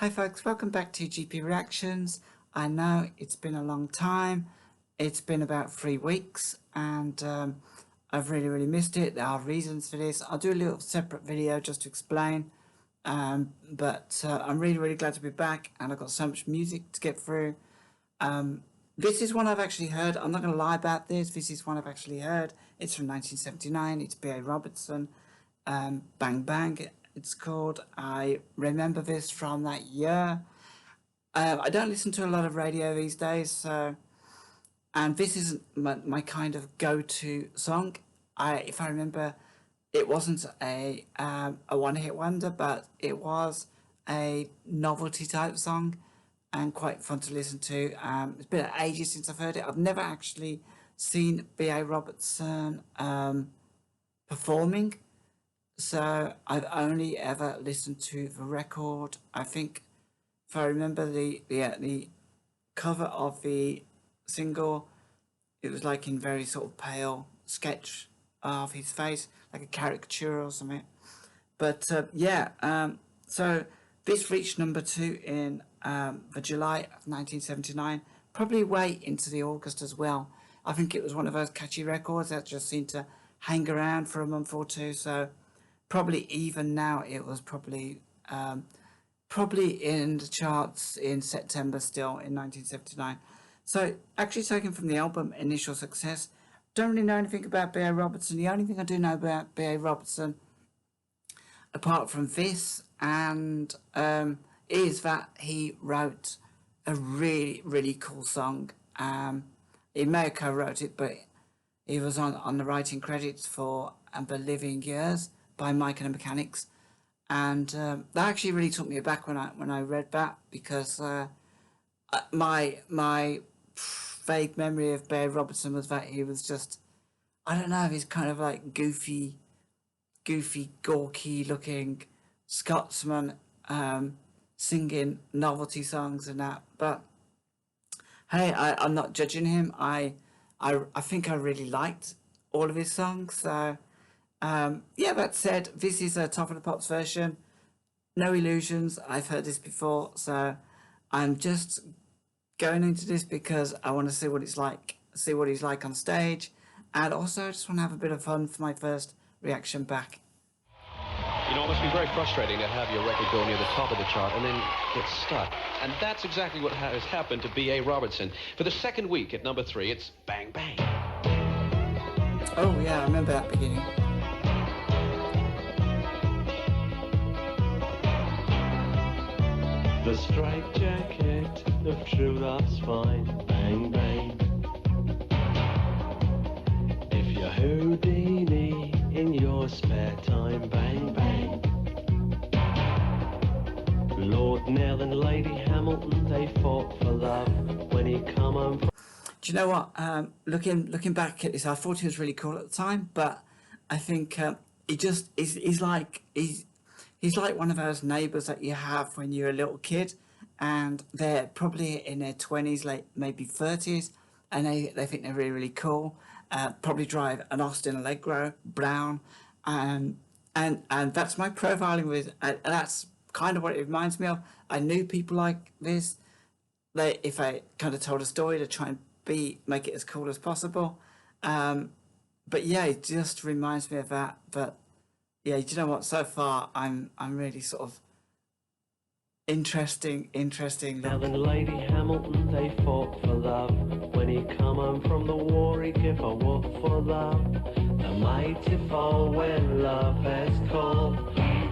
Hi folks, welcome back to GP Reactions. I know it's been a long time. It's been about 3 weeks and I've really missed it. There are reasons for this. I'll do a little separate video just to explain. But I'm really glad to be back, and I've got so much music to get through. This is one I've actually heard. I'm not going to lie about this. This is one I've actually heard. It's from 1979. It's B.A. Robertson. Bang Bang, it's called. I remember this from that year. I don't listen to a lot of radio these days, so and this isn't my kind of go-to song. If I remember, it wasn't a one-hit wonder, but it was a novelty type song and quite fun to listen to. It's been ages since I've heard it. I've never actually seen B.A. Robertson performing, so I've only ever listened to the record. I think, if I remember the cover of the single, it was like in very sort of pale sketch of his face, like a caricature or something. But so this reached number 2 in the July of 1979, probably way into the August as well. I think it was one of those catchy records that just seemed to hang around for a month or two, so probably even now it was probably in the charts in September still in 1979. So actually taken from the album Initial Success. Don't really know anything about B.A. Robertson. The only thing I do know about B.A. Robertson, apart from this, and is that he wrote a really cool song. He may have co-wrote it, but he was on the writing credits for The Living Years by Mike and the Mechanics. And that actually really took me aback when I read that, because my vague memory of B.A. Robertson was that he was just, I don't know, he's kind of like goofy, gawky looking Scotsman singing novelty songs and that. But hey, I'm not judging him. I think I really liked all of his songs. So yeah, that said, this is a Top of the Pops version. No illusions. I've heard this before, so I'm just going into this because I want to see what it's like, see what he's like on stage, and also I just want to have a bit of fun for my first reaction back. You know, it must be very frustrating to have your record go near the top of the chart and then get stuck. And that's exactly what has happened to B.A. Robertson. For the second week at number 3, it's Bang Bang. Oh yeah, I remember that beginning. The striped jacket of true love's fine, bang bang. If you're Houdini in your spare time, bang bang. Lord Nell and Lady Hamilton, they fought for love when he come home from... Do you know what? Looking back at this, I thought he was really cool at the time, but I think he just he's like one of those neighbours that you have when you're a little kid, and they're probably in their 20s, like maybe 30s, and they think they're really cool. Probably drive an Austin Allegro brown, and that's my profiling with. That's kind of what it reminds me of. I knew people like this. If I kind of told a story to try and make it as cool as possible, but yeah, it just reminds me of that. But yeah, do you know what? So far, I'm really sort of interesting. Now then, Lady Hamilton, they fought for love. When he come home from the war, he give a whoop for love. The mighty fall when love has called.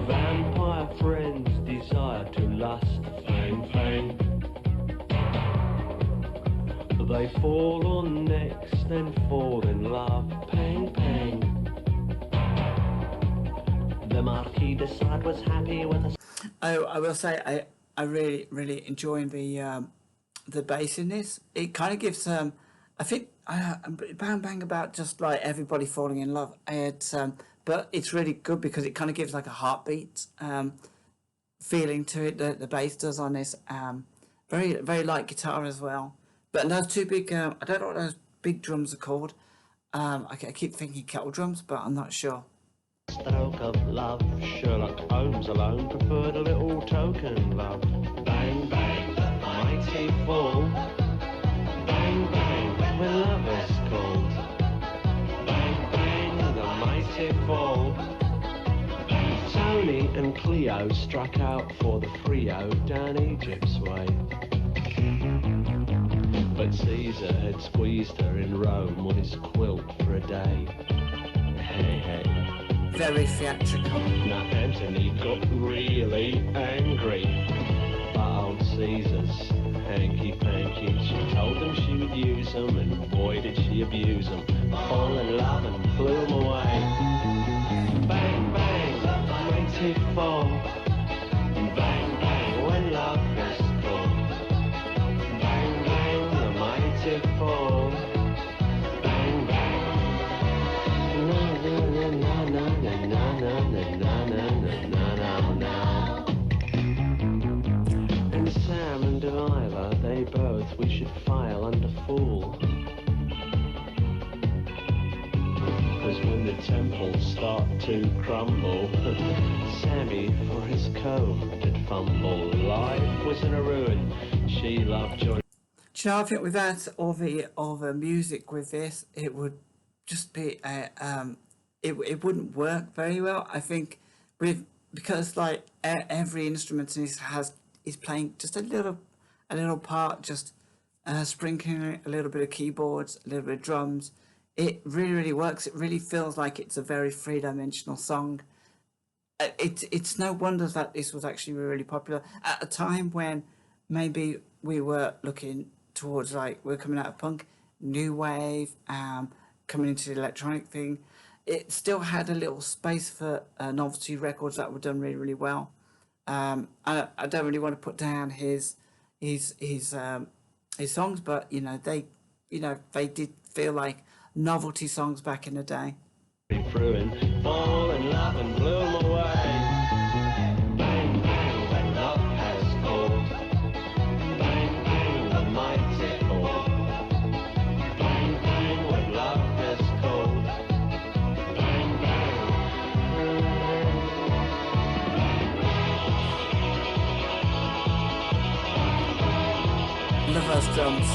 Vampire friends desire to lust, bang bang. They fall on necks, then fall in love, pang pang. The Marquis de Sade was happy with us. Oh, I will say I really enjoying the bass in this. It kind of gives I think Bang Bang about just like everybody falling in love. But it's really good because it kind of gives like a heartbeat feeling to it. The bass does on this. Very light guitar as well. But those two big I don't know what those big drums are called. I keep thinking kettle drums, but I'm not sure. Stroke of love, Sherlock Holmes alone preferred a little token love. and Cleo struck out for the Frio down Egypt's way. But Caesar had squeezed her in Rome on his quilt for a day. Hey, hey. Very theatrical. Now Antony got really angry. But old Caesar's hanky-panky. She told him she would use him, and boy did she abuse him. Fall in love and blew him away. Bang, bang, 24. Bang, bang, when love is cool. Bang, bang, the mighty fall. Bang, bang. Na na na na na na na na na na na na. And Sam and Delilah, they both we should file under fool. 'Cause when the temples start to crumble, Sammy for his comb did fumble. Life was in a ruin. She loved joy. Do you know, I think without all the music with this, it would just be it wouldn't work very well. I think because like every instrument in this is playing just a little part, just sprinkling a little bit of keyboards, a little bit of drums. It really works. It really feels like it's a very three-dimensional song. It's no wonder that this was actually really popular at a time when maybe we were looking towards, like, we're coming out of punk, new wave, coming into the electronic thing. It still had a little space for novelty records that were done really well. I don't really want to put down his songs, but they did feel like novelty songs back in the day. Ruin, fall in love and blew him away. Bang, bang, when love has called. Bang, bang, the mighty fall. Bang, bang, when love has called. Bang, bang. Love those drums.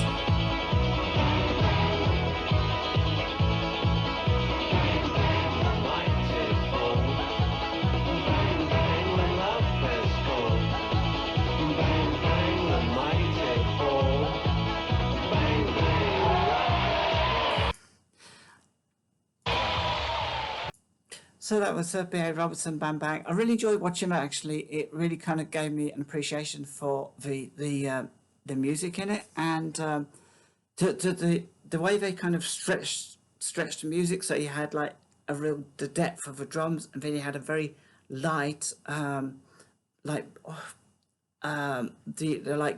So that was B.A. Robertson, Bang Bang. I really enjoyed watching it, actually. It really kind of gave me an appreciation for the music in it, and the way they kind of stretched the music. So you had like the depth of the drums, and then you had a very light the like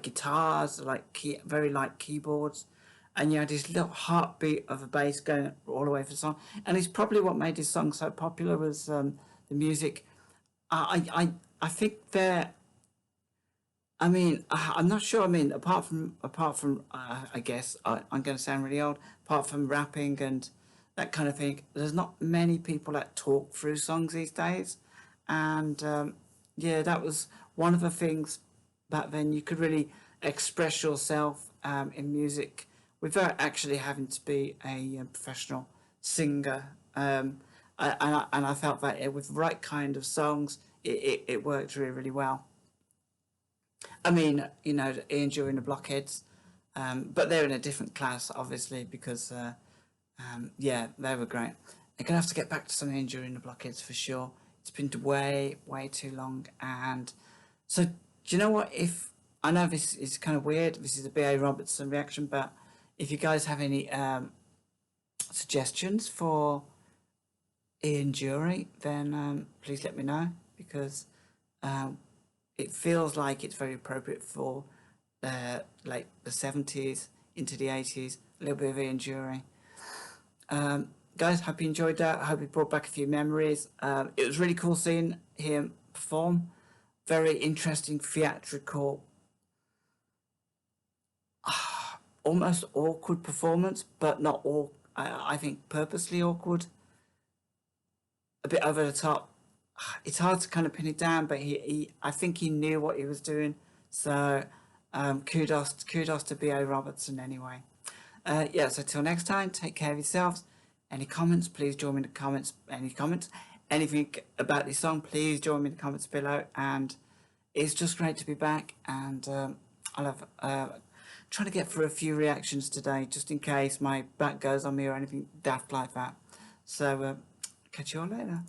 guitars, like very light keyboards. And you had this little heartbeat of a bass going all the way for the song, and it's probably what made this song so popular was the music. I think they're. I mean, I'm not sure. I mean, apart from I guess I'm going to sound really old. Apart from rapping and that kind of thing, there's not many people that talk through songs these days, and yeah, that was one of the things back then. You could really express yourself in music without actually having to be a professional singer. And I felt that with the right kind of songs, it worked really well. I mean, Ian Dury and the Blockheads, but they're in a different class, obviously, because, yeah, they were great. I'm going to have to get back to some Ian Dury and the Blockheads for sure. It's been way too long. And so, do you know what? I know this is kind of weird, this is a B.A. Robertson reaction, but if you guys have any suggestions for Ian Dury, then please let me know, because it feels like it's very appropriate for like the 70s into the 80s, a little bit of Ian Dury. Guys, hope you enjoyed that. I hope it brought back a few memories. It was really cool seeing him perform. Very interesting theatrical, almost awkward performance, but not all. I think purposely awkward, a bit over the top. It's hard to kind of pin it down, but I think he knew what he was doing. So kudos to B.A. Robertson anyway. Yeah, so till next time, take care of yourselves. Any comments, please join me in the comments. Any comments, anything about this song, please join me in the comments below. And it's just great to be back, and I'll have trying to get through a few reactions today, just in case my back goes on me or anything daft like that. So catch you all later.